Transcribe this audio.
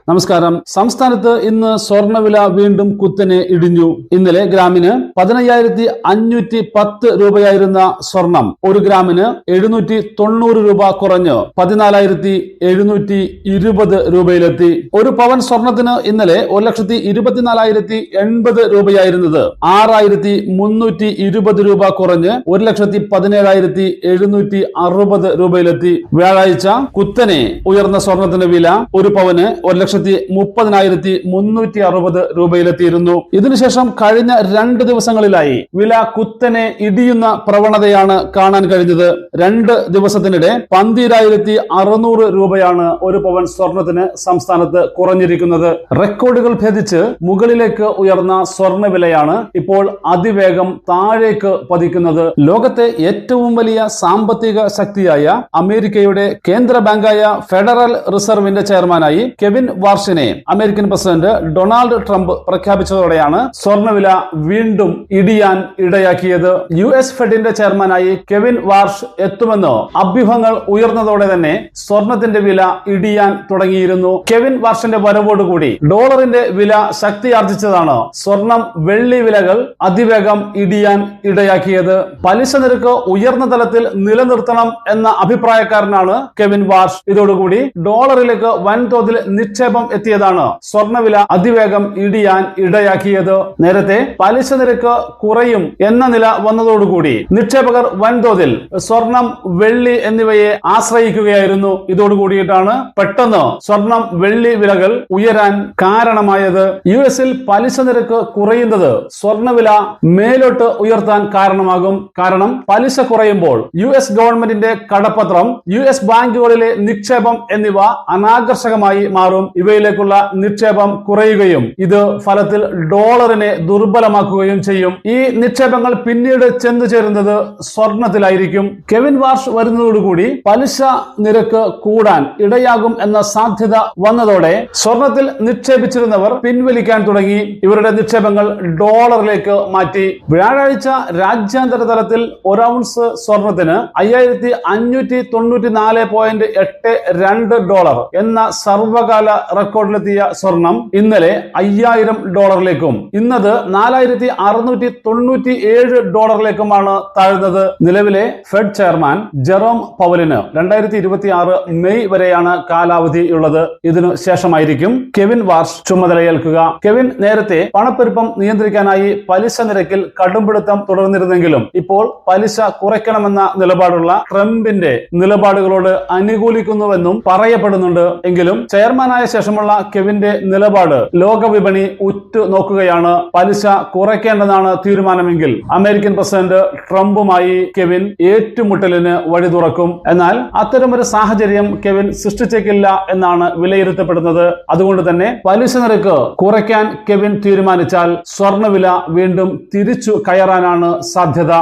നമസ്കാരം. സംസ്ഥാനത്ത് ഇന്ന് സ്വർണ്ണവില വീണ്ടും കുത്തനെ ഇടിഞ്ഞു. ഇന്നലെ ഗ്രാമിന് 15,510 രൂപയായിരുന്ന സ്വർണം 1 ഗ്രാമിന് 790 രൂപ കുറഞ്ഞ് 14,720 രൂപയിലെത്തി. ഒരു പവൻ സ്വർണത്തിന് ഇന്നലെ 1,24,080 രൂപയായിരുന്നത് 6,320 രൂപ കുറഞ്ഞ് 1,17,760 രൂപയിലെത്തി. വ്യാഴാഴ്ച കുത്തനെ ഉയർന്ന സ്വർണത്തിന്റെ വില ഒരു പവന് 1,30,360 രൂപയിലെത്തിയിരുന്നു. ഇതിനുശേഷം കഴിഞ്ഞ 2 ദിവസങ്ങളിലായി വില കുത്തനെ ഇടിയുന്ന പ്രവണതയാണ് കാണാൻ കഴിഞ്ഞത്. 2 ദിവസത്തിനിടെ 12,600 രൂപയാണ് ഒരു പവൻ സ്വർണത്തിന് സംസ്ഥാനത്ത് കുറഞ്ഞിരിക്കുന്നത്. റെക്കോർഡുകൾ ഭേദിച്ച് മുകളിലേക്ക് ഉയർന്ന സ്വർണ്ണ വിലയാണ് ഇപ്പോൾ അതിവേഗം താഴേക്ക് പതിക്കുന്നത്. ലോകത്തെ ഏറ്റവും വലിയ സാമ്പത്തിക ശക്തിയായ അമേരിക്കയുടെ കേന്ദ്ര ബാങ്കായ ഫെഡറൽ റിസർവിന്റെ ചെയർമാനായി കെവിൻ വാർഷിനെ അമേരിക്കൻ പ്രസിഡന്റ് ഡൊണാൾഡ് ട്രംപ് പ്രഖ്യാപിച്ചതോടെയാണ് സ്വർണ്ണവില വീണ്ടും ഇടിയാൻ ഇടയാക്കിയത്. US ഫെഡിന്റെ ചെയർമാനായി കെവിൻ വാർഷ് എത്തുമെന്ന് അഭ്യൂഹങ്ങൾ ഉയർന്നതോടെ തന്നെ സ്വർണത്തിന്റെ വില ഇടിയാൻ തുടങ്ങിയിരുന്നു. കെവിൻ വാർഷിന്റെ വരവോടുകൂടി ഡോളറിന്റെ വില ശക്തിയാർജിച്ചതാണ് സ്വർണം വെള്ളി വിലകൾ അതിവേഗം ഇടിയാൻ ഇടയാക്കിയത്. പലിശ നിരക്ക് ഉയർന്ന തലത്തിൽ നിലനിർത്തണം എന്ന അഭിപ്രായക്കാരനാണ് കെവിൻ വാർഷ്. ഇതോടുകൂടി ഡോളറിലേക്ക് വൻതോതിൽ നിക്ഷേപം എത്തിയതാണ് സ്വർണ്ണവില അതിവേഗം ഇടിയാൻ ഇടയാക്കിയത്. നേരത്തെ പലിശ നിരക്ക് കുറയും എന്ന നില വന്നതോടുകൂടി നിക്ഷേപകർ വൻതോതിൽ സ്വർണം വെള്ളി എന്നിവയെ ആശ്രയിക്കുകയായിരുന്നു. ഇതോടുകൂടിയിട്ടാണ് പെട്ടെന്ന് സ്വർണം വെള്ളി വിലകൾ ഉയരാൻ കാരണമായത്. US-ൽ പലിശ നിരക്ക് കുറയുന്നത് സ്വർണ്ണവില മേലോട്ട് ഉയർത്താൻ കാരണമാകും. കാരണം പലിശ കുറയുമ്പോൾ US ഗവൺമെന്റിന്റെ കടപ്പത്രം, US ബാങ്കുകളിലെ നിക്ഷേപം എന്നിവ അനാകർഷകമായി മാറും. ഇവയിലേക്കുള്ള നിക്ഷേപം കുറയുകയും ഇത് ഫലത്തിൽ ഡോളറിനെ ദുർബലമാക്കുകയും ചെയ്യും. ഈ നിക്ഷേപങ്ങൾ പിന്നീട് ചെന്നു ചേരുന്നത് സ്വർണത്തിലായിരിക്കും. കെവിൻ വാർഷ് വരുന്നതോടുകൂടി പലിശ നിരക്ക് കൂടാൻ ഇടയാകും എന്ന സാധ്യത വന്നതോടെ സ്വർണത്തിൽ നിക്ഷേപിച്ചിരുന്നവർ പിൻവലിക്കാൻ തുടങ്ങി. ഇവരുടെ നിക്ഷേപങ്ങൾ ഡോളറിലേക്ക് മാറ്റി. വ്യാഴാഴ്ച രാജ്യാന്തര തലത്തിൽ 1 ഔൺസ് സ്വർണത്തിന് 5,594.82 എന്ന സർവകാല റെക്കോർഡിലെത്തിയ സ്വർണം ഇന്നലെ $5,000 ഇന്നത് $4,697 താഴ്ന്നത്. നിലവിലെ ഫെഡ് ചെയർമാൻ ജെറോം പവലിന് 2026 മെയ് വരെയാണ് കാലാവധിയുള്ളത്. ഇതിനു ശേഷമായിരിക്കും കെവിൻ വാർഷ് ചുമതലയേൽക്കുക. കെവിൻ നേരത്തെ പണപ്പെരുപ്പം നിയന്ത്രിക്കാനായി പലിശ നിരക്കിൽ കടുംപിടുത്തം തുടർന്നിരുന്നെങ്കിലും ഇപ്പോൾ പലിശ കുറയ്ക്കണമെന്ന നിലപാടുള്ള ട്രംപിന്റെ നിലപാടുകളോട് അനുകൂലിക്കുന്നുവെന്നും പറയപ്പെടുന്നുണ്ട്. എങ്കിലും ചെയർമാനായ ശേഷമുള്ള കെവിന്റെ നിലപാട് ലോകവിപണി ഉറ്റു നോക്കുകയാണ്. പലിശ കുറയ്ക്കേണ്ടതാണ് തീരുമാനമെങ്കിൽ അമേരിക്കൻ പ്രസിഡന്റ് ട്രംപുമായി കെവിൻ ഏറ്റുമുട്ടലിന് വഴി തുറക്കും. എന്നാൽ അത്തരമൊരു സാഹചര്യം കെവിൻ സൃഷ്ടിച്ചേക്കില്ല എന്നാണ് വിലയിരുത്തപ്പെടുന്നത്. അതുകൊണ്ട് തന്നെ പലിശ നിരക്ക് കുറയ്ക്കാൻ കെവിൻ തീരുമാനിച്ചാൽ സ്വർണ്ണവില വീണ്ടും തിരിച്ചു കയറാനാണ് സാധ്യത.